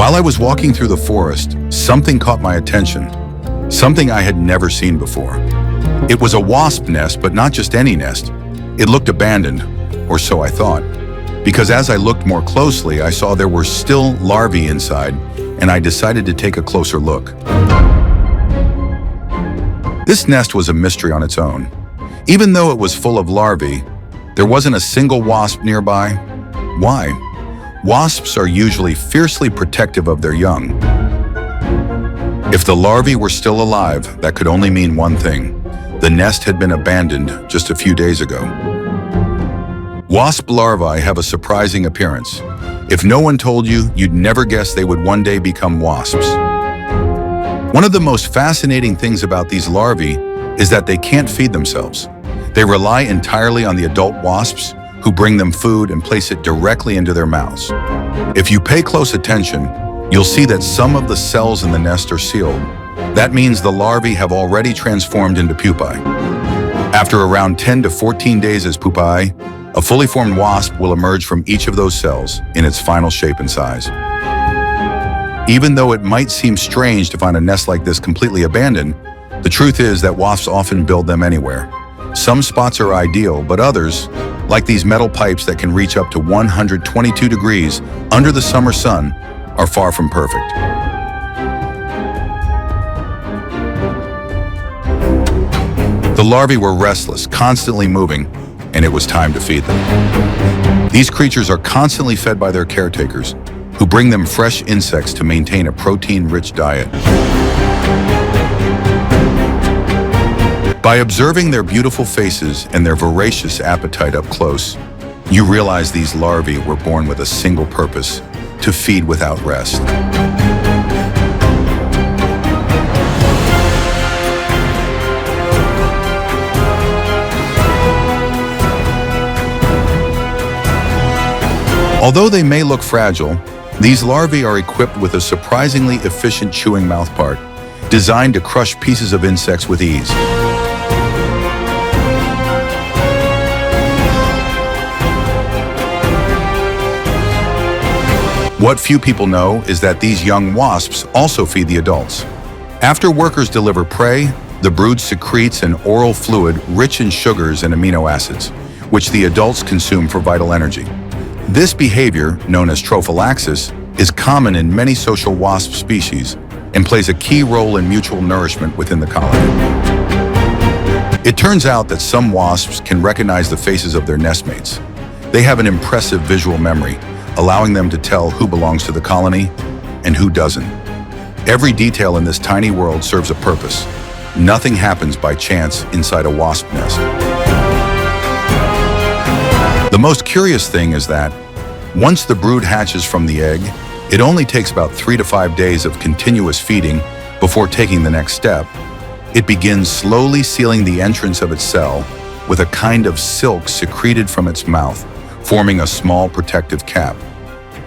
While I was walking through the forest, something caught my attention, something I had never seen before. It was a wasp nest, but not just any nest. It looked abandoned, or so I thought, because as I looked more closely, I saw there were still larvae inside, and I decided to take a closer look. This nest was a mystery on its own. Even though it was full of larvae, there wasn't a single wasp nearby. Why? Wasps are usually fiercely protective of their young. If the larvae were still alive, that could only mean one thing. The nest had been abandoned just a few days ago. Wasp larvae have a surprising appearance. If no one told you, you'd never guess they would one day become wasps. One of the most fascinating things about these larvae is that they can't feed themselves. They rely entirely on the adult wasps, who bring them food and place it directly into their mouths. If you pay close attention, you'll see that some of the cells in the nest are sealed. That means the larvae have already transformed into pupae. After around 10 to 14 days as pupae, a fully formed wasp will emerge from each of those cells in its final shape and size. Even though it might seem strange to find a nest like this completely abandoned, the truth is that wasps often build them anywhere. Some spots are ideal, but others, like these metal pipes that can reach up to 122 degrees under the summer sun, are far from perfect. The larvae were restless, constantly moving, and it was time to feed them. These creatures are constantly fed by their caretakers, who bring them fresh insects to maintain a protein-rich diet. By observing their beautiful faces and their voracious appetite up close, you realize these larvae were born with a single purpose: to feed without rest. Although they may look fragile, these larvae are equipped with a surprisingly efficient chewing mouthpart, designed to crush pieces of insects with ease. What few people know is that these young wasps also feed the adults. After workers deliver prey, the brood secretes an oral fluid rich in sugars and amino acids, which the adults consume for vital energy. This behavior, known as trophallaxis, is common in many social wasp species and plays a key role in mutual nourishment within the colony. It turns out that some wasps can recognize the faces of their nestmates. They have an impressive visual memory, allowing them to tell who belongs to the colony and who doesn't. Every detail in this tiny world serves a purpose. Nothing happens by chance inside a wasp nest. The most curious thing is that once the brood hatches from the egg, it only takes about 3 to 5 days of continuous feeding before taking the next step. It begins slowly sealing the entrance of its cell with a kind of silk secreted from its mouth, forming a small protective cap.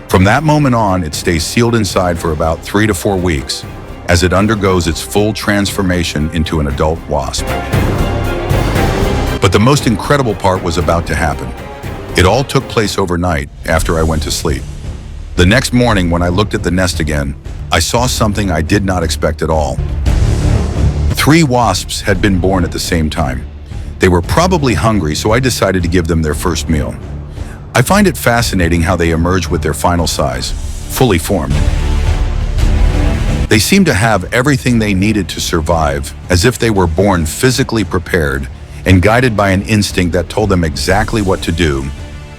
From that moment on, it stays sealed inside for about 3 to 4 weeks as it undergoes its full transformation into an adult wasp. But the most incredible part was about to happen. It all took place overnight after I went to sleep. The next morning, when I looked at the nest again, I saw something I did not expect at all. 3 wasps had been born at the same time. They were probably hungry, so I decided to give them their first meal. I find it fascinating how they emerge with their final size, fully formed. They seem to have everything they needed to survive, as if they were born physically prepared and guided by an instinct that told them exactly what to do: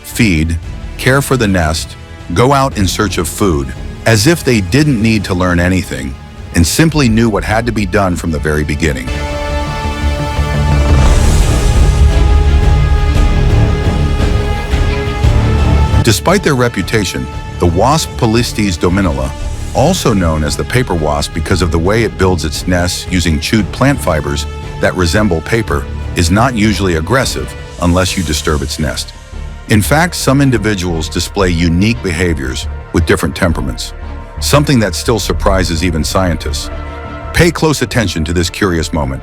feed, care for the nest, go out in search of food, as if they didn't need to learn anything and simply knew what had to be done from the very beginning. Despite their reputation, the wasp Polistes dominula, also known as the paper wasp because of the way it builds its nests using chewed plant fibers that resemble paper, is not usually aggressive unless you disturb its nest. In fact, some individuals display unique behaviors with different temperaments, something that still surprises even scientists. Pay close attention to this curious moment.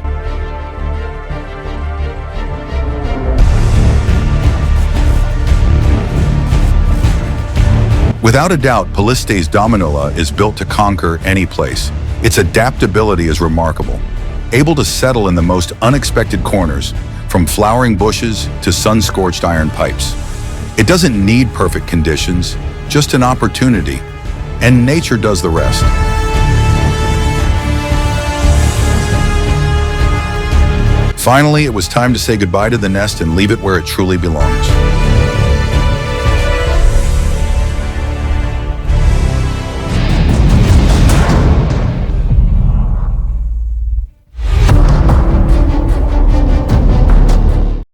Without a doubt, Polistes dominula is built to conquer any place. Its adaptability is remarkable, able to settle in the most unexpected corners, from flowering bushes to sun-scorched iron pipes. It doesn't need perfect conditions, just an opportunity, and nature does the rest. Finally, it was time to say goodbye to the nest and leave it where it truly belongs.